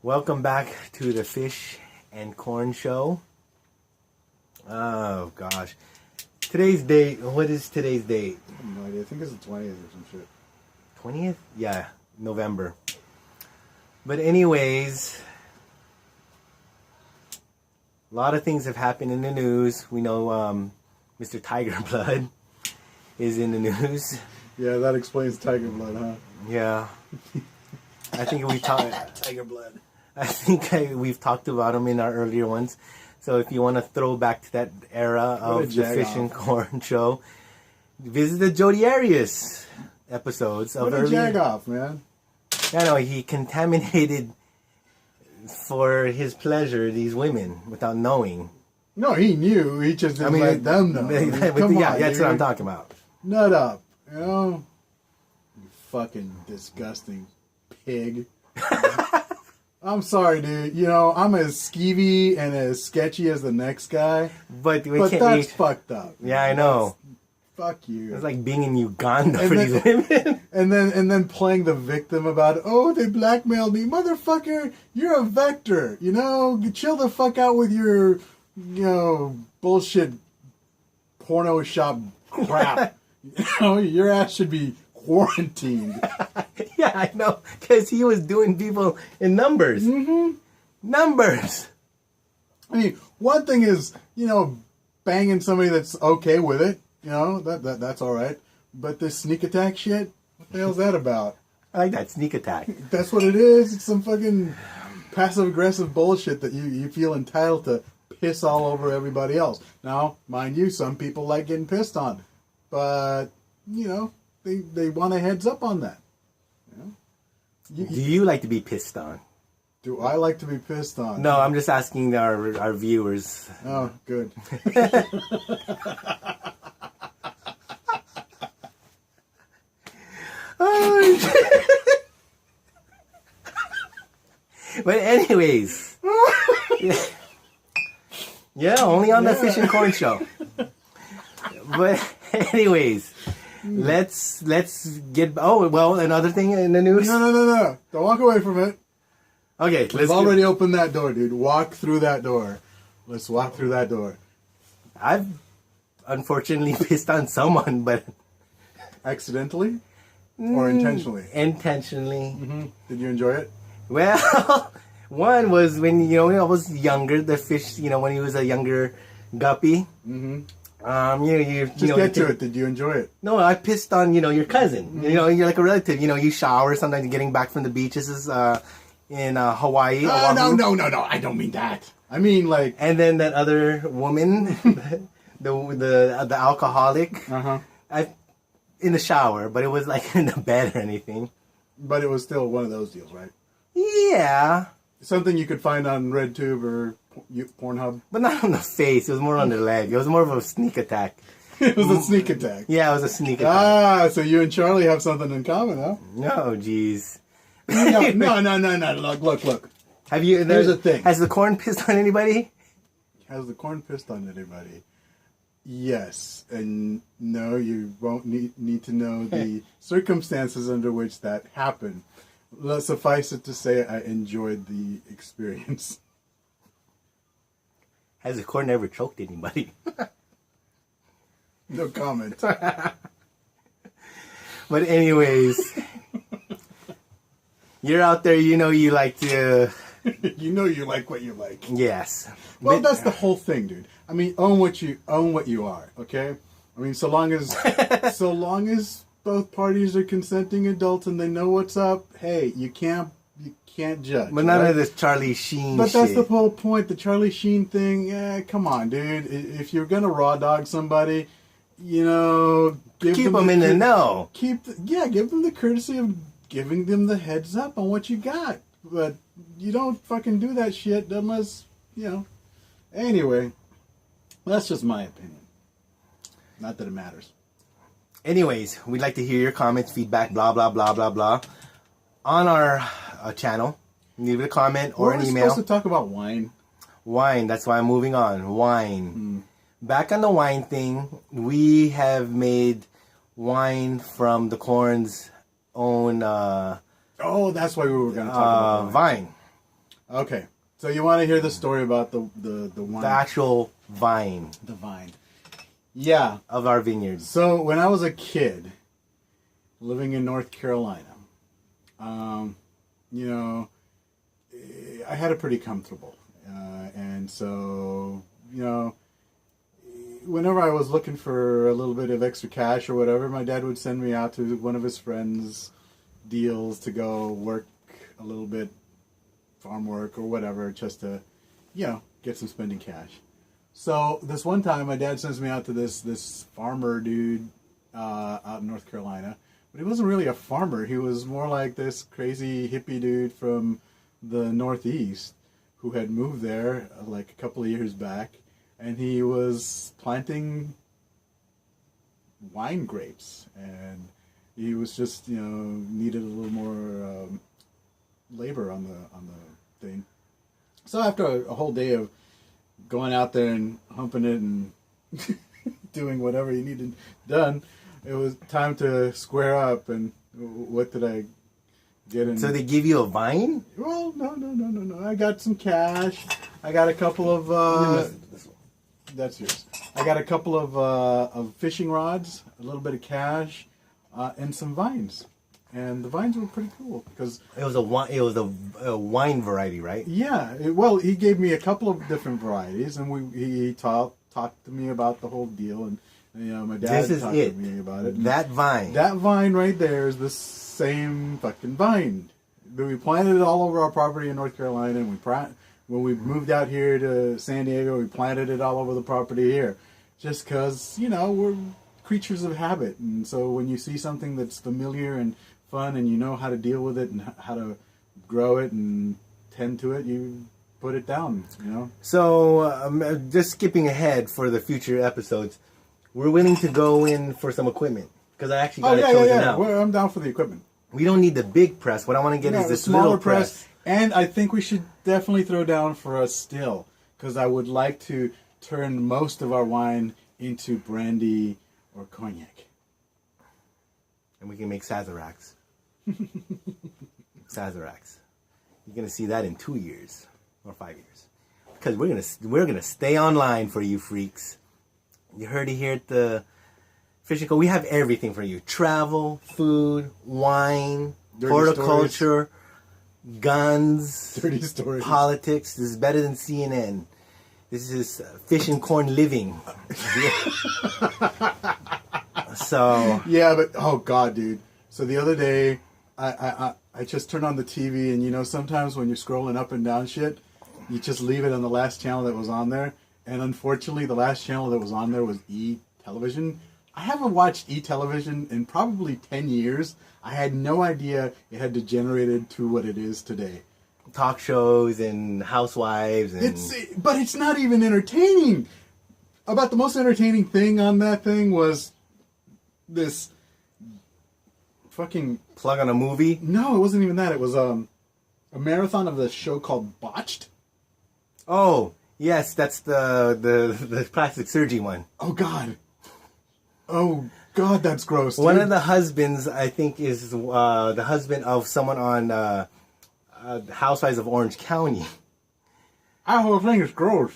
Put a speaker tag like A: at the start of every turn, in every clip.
A: Welcome back to the Fish and Corn Show. Oh gosh. Today's date, what is today's date?
B: I have no idea. I think it's the 20th or some shit.
A: 20th? Yeah, November. But anyways, a lot of things have happened in the news. We know Mr. Tiger Blood is in the news.
B: Yeah, that explains Tiger Blood, huh?
A: Yeah. I think we talked
B: Tiger Blood.
A: we've talked about him in our earlier ones. So if you want to throw back to that era of the Fish and Corn Show, visit the Jodi Arias episodes of
B: earlier. What a jag off, man.
A: I know, he contaminated for his pleasure these women without knowing.
B: No, he knew. He just didn't let them know. Come on,
A: that's what I'm talking about.
B: Nut up, you know? You fucking disgusting pig. I'm sorry, dude. You know, I'm as skeevy and as sketchy as the next guy.
A: But
B: that's fucked up.
A: Yeah, I know.
B: Fuck you.
A: It's like being in Uganda for these women.
B: And then playing the victim about, oh, they blackmailed me. Motherfucker, you're a vector. You know, chill the fuck out with your, bullshit porno shop crap. Your ass should be quarantined.
A: Yeah, I know. Because he was doing people in numbers.
B: Mm-hmm.
A: Numbers.
B: I mean, one thing is, banging somebody that's okay with it. That's all right. But this sneak attack shit, what the hell's that about?
A: I like that, sneak attack.
B: That's what it is. It's some fucking passive-aggressive bullshit that you feel entitled to piss all over everybody else. Now, mind you, some people like getting pissed on. But, they want a heads up on that.
A: Do you like to be pissed on?
B: Do I like to be pissed on?
A: No, I'm just asking our viewers.
B: Oh, good.
A: But anyways, yeah, only on the Fish and Corn Show. But anyways, let's get. Oh well, another thing in the news.
B: No! Don't walk away from it.
A: Okay,
B: we've already opened that door, dude. Walk through that door. Let's walk through that door.
A: I've unfortunately pissed on someone, but
B: accidentally or intentionally?
A: Intentionally.
B: Mm-hmm. Did you enjoy it?
A: Well, one was when I was younger. The fish, when he was a younger guppy.
B: Mm-hmm.
A: Just
B: get to it. Did you enjoy it?
A: No, I pissed on your cousin. Mm-hmm. You're like a relative. You shower sometimes getting back from the beaches in Hawaii.
B: No. I don't mean that. I mean like.
A: And then that other woman, the alcoholic.
B: Uh-huh.
A: In the shower, but it was like in the bed or anything.
B: But it was still one of those deals, right?
A: Yeah.
B: Something you could find on RedTube or Pornhub.
A: But not on the face. It was more on the leg. It was more of a sneak attack.
B: It was a sneak attack.
A: Yeah, it was a sneak attack.
B: Ah, so you and Charlie have something in common, huh?
A: No, jeez.
B: No. Look.
A: Have you?
B: Here's the thing.
A: Has the corn pissed on anybody?
B: Has the corn pissed on anybody? Yes, and no, you won't need to know the circumstances under which that happened. Let's suffice it to say I enjoyed the experience.
A: Has the corn ever choked anybody?
B: No comment.
A: But anyways, you're out there, you like to...
B: you like what you like.
A: Yes.
B: Well, that's the whole thing, dude. I mean, own what you are, okay? I mean, so long as both parties are consenting adults and they know what's up, hey, you can't judge.
A: But none of this Charlie Sheen
B: But
A: shit.
B: That's the whole point. The Charlie Sheen thing, come on, dude. If you're gonna raw dog somebody, keep
A: them in the know.
B: Give them the courtesy of giving them the heads up on what you got. But you don't fucking do that shit unless, Anyway, that's just my opinion. Not that it matters.
A: Anyways, we'd like to hear your comments, feedback, blah, blah, blah, blah, blah, on our channel. Leave a comment or an email.
B: We're supposed to talk about wine.
A: Wine, that's why I'm moving on. Wine. Back on the wine thing, we have made wine from the corn's own
B: Oh, that's why we were going to talk about
A: vine.
B: Okay. So you want to hear the story about the wine?
A: The actual vine.
B: The vine. Yeah.
A: Of our vineyards.
B: So when I was a kid, living in North Carolina, you know, I had it pretty comfortable. And so, you know, whenever I was looking for a little bit of extra cash or whatever, my dad would send me out to one of his friends' deals to go work a little bit, farm work or whatever, just to, you know, get some spending cash. So this one time, my dad sends me out to this farmer dude out in North Carolina. But he wasn't really a farmer. He was more like this crazy hippie dude from the Northeast who had moved there like a couple of years back. And he was planting wine grapes. And he was just, you know, needed a little more labor on the thing. So after a whole day of going out there and humping it and doing whatever you needed done, it was time to square up. And what did I get in?
A: So they give you a vine?
B: Well, no. I got some cash. I got a couple of that's yours. I got a couple of fishing rods, a little bit of cash, and some vines. And the vines were pretty cool because
A: it was a wine variety, right?
B: Yeah. Well, he gave me a couple of different varieties, and he talked to me about the whole deal, and you know, my dad talked to me about it.
A: That vine
B: right there is the same fucking vine. We planted it all over our property in North Carolina, and when we moved out here to San Diego, we planted it all over the property here, just because, you know, we're creatures of habit, and so when you see something that's familiar and fun, and you know how to deal with it and how to grow it and tend to it, you put it down, you know.
A: So just skipping ahead for the future episodes, we're willing to go in for some equipment because I actually got it chosen out.
B: Well, I'm down for the equipment.
A: We don't need the big press. What I want to get is this smaller little press.
B: And I think we should definitely throw down for a still, because I would like to turn most of our wine into brandy or cognac.
A: And we can make Sazeracs. Sazeracs. You're going to see that in 2 years or 5 years. Because we're gonna stay online for you freaks. You heard it here at the Fishing Co. We have everything for you. Travel, food, wine, dirty horticulture, stories. Guns,
B: dirty stories,
A: politics. This is better than CNN. This is fish and corn living. So
B: yeah, but oh god, dude. So the other day, I just turned on the TV, and you know, sometimes when you're scrolling up and down shit, you just leave it on the last channel that was on there. And unfortunately, the last channel that was on there was E-Television. I haven't watched E-Television in probably 10 years. I had no idea it had degenerated to what it is today.
A: Talk shows and housewives. And
B: But it's not even entertaining. About the most entertaining thing on that thing was this fucking...
A: Plug on a movie?
B: No, it wasn't even that. It was a marathon of the show called Botched.
A: Oh, yes, that's the plastic surgery one.
B: Oh, God. Oh, God, that's gross, dude.
A: One of the husbands, I think, is the husband of someone on Housewives of Orange County.
B: I whole thing is gross.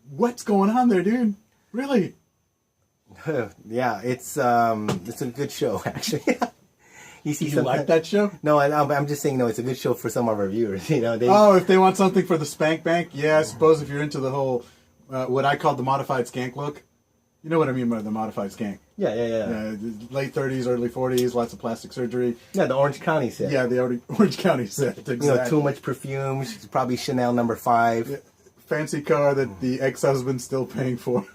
B: What's going on there, dude? Really?
A: Yeah, it's a good show, actually.
B: You like that show?
A: No, I'm just saying, no, it's a good show for some of our viewers. You know,
B: if they want something for the spank bank, yeah, I suppose if you're into the whole, what I call the modified skank look. You know what I mean by the modified skank?
A: Yeah.
B: Late 30s, early 40s, lots of plastic surgery.
A: Yeah, the Orange County set.
B: Yeah, the Orange County set. Exactly.
A: You know, too much perfume. She's probably Chanel No. 5. Yeah,
B: fancy car that the ex-husband's still paying for.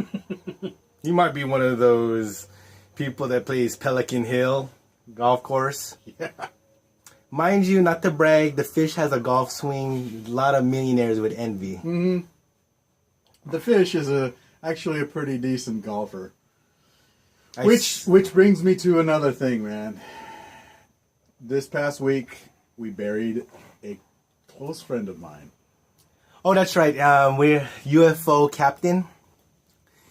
A: You might be one of those people that plays Pelican Hill golf course.
B: Yeah.
A: Mind you, not to brag, the Fish has a golf swing. A lot of millionaires would envy.
B: Mm-hmm. The Fish is actually a pretty decent golfer. Which brings me to another thing, man. This past week, we buried a close friend of mine.
A: Oh, that's right. We're UFO Captain.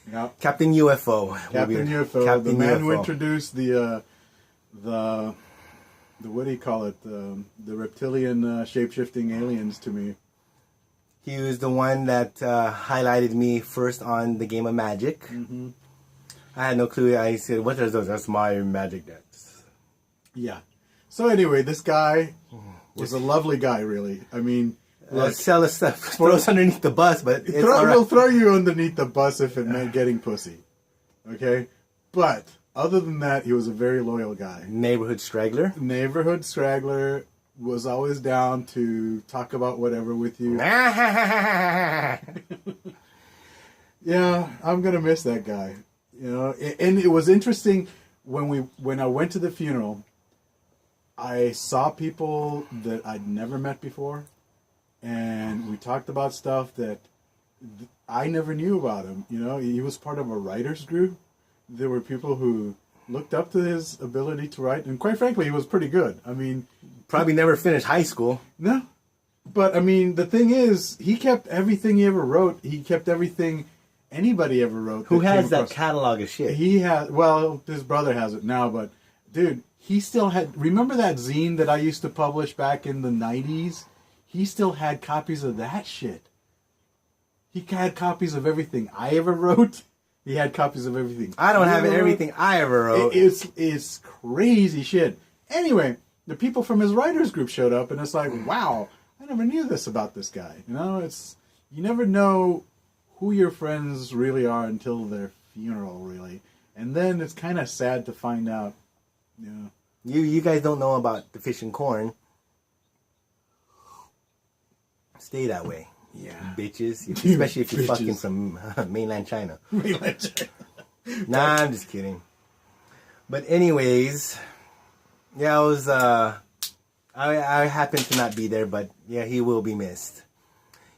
B: Yeah.
A: Captain UFO.
B: Captain UFO. The man who introduced the what do you call it? The reptilian shape-shifting aliens to me.
A: He was the one that highlighted me first on the game of Magic.
B: Mm-hmm.
A: I had no clue. I said, what are those? That's my Magic decks.
B: Yeah. So anyway, this guy was a lovely guy, really. I mean...
A: Sell us stuff. Throw us underneath the bus, but
B: we'll throw you underneath the bus if it meant getting pussy. Okay? But, other than that, he was a very loyal guy.
A: Neighborhood straggler.
B: Was always down to talk about whatever with you.
A: Yeah,
B: Yeah, I'm gonna miss that guy. You know, and it was interesting when I went to the funeral. I saw people that I'd never met before, and we talked about stuff that I never knew about him. You know, he was part of a writers group. There were people who looked up to his ability to write, and quite frankly, he was pretty good. I mean,
A: probably never finished high school.
B: No, but I mean, the thing is, he kept everything he ever wrote. He kept everything anybody ever wrote.
A: Who has that catalog of shit?
B: He has. Well, his brother has it now, but dude, he still had. Remember that zine that I used to publish back in the 90s? He still had copies of that shit. He had copies of everything I ever wrote. He had copies of everything.
A: I don't have everything I ever wrote.
B: It's crazy shit. Anyway, the people from his writers group showed up, and it's like, wow, I never knew this about this guy. You know, you never know who your friends really are until their funeral, really, and then it's kind of sad to find out. You know,
A: you guys don't know about the fish and corn. Stay that way.
B: Yeah.
A: Bitches. Especially if you're fucking from mainland China.
B: Mainland China.
A: Nah, I'm just kidding. But anyways, yeah, I was, I happened to not be there, but yeah, he will be missed.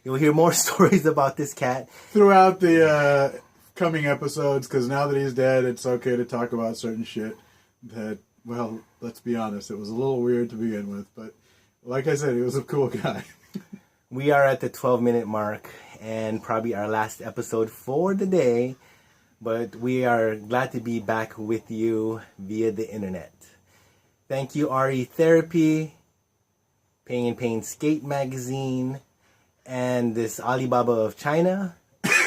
A: You'll hear more stories about this cat
B: throughout the coming episodes, because now that he's dead, it's okay to talk about certain shit that, well, let's be honest, it was a little weird to begin with, but like I said, he was a cool guy.
A: We are at the 12-minute mark and probably our last episode for the day, but we are glad to be back with you via the internet. Thank you, RE Therapy, Pain and Pain Skate Magazine, and this Alibaba of China.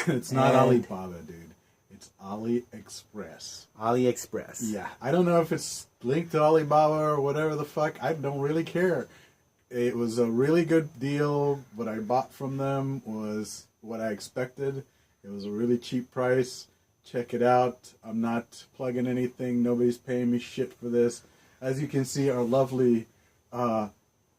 B: It's not Alibaba, dude. It's AliExpress.
A: AliExpress.
B: Yeah. I don't know if it's linked to Alibaba or whatever the fuck. I don't really care. It was a really good deal. What I bought from them was what I expected. It was a really cheap price. Check it out. I'm not plugging anything. Nobody's paying me shit for this. As you can see, our lovely, kind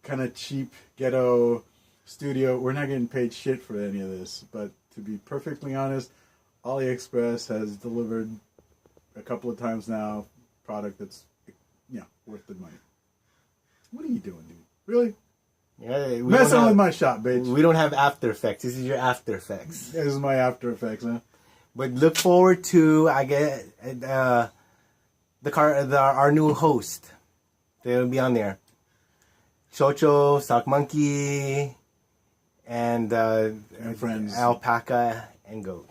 B: of cheap ghetto studio, we're not getting paid shit for any of this. But to be perfectly honest, AliExpress has delivered a couple of times now product that's, worth the money. What are you doing, dude? Really?
A: Yeah,
B: messing with my shop, bitch.
A: We don't have After Effects. This is your After Effects.
B: This is my After Effects, huh?
A: But look forward to our new host. They'll be on there. Chocho, Sock Monkey, and
B: friends,
A: Alpaca and Goat.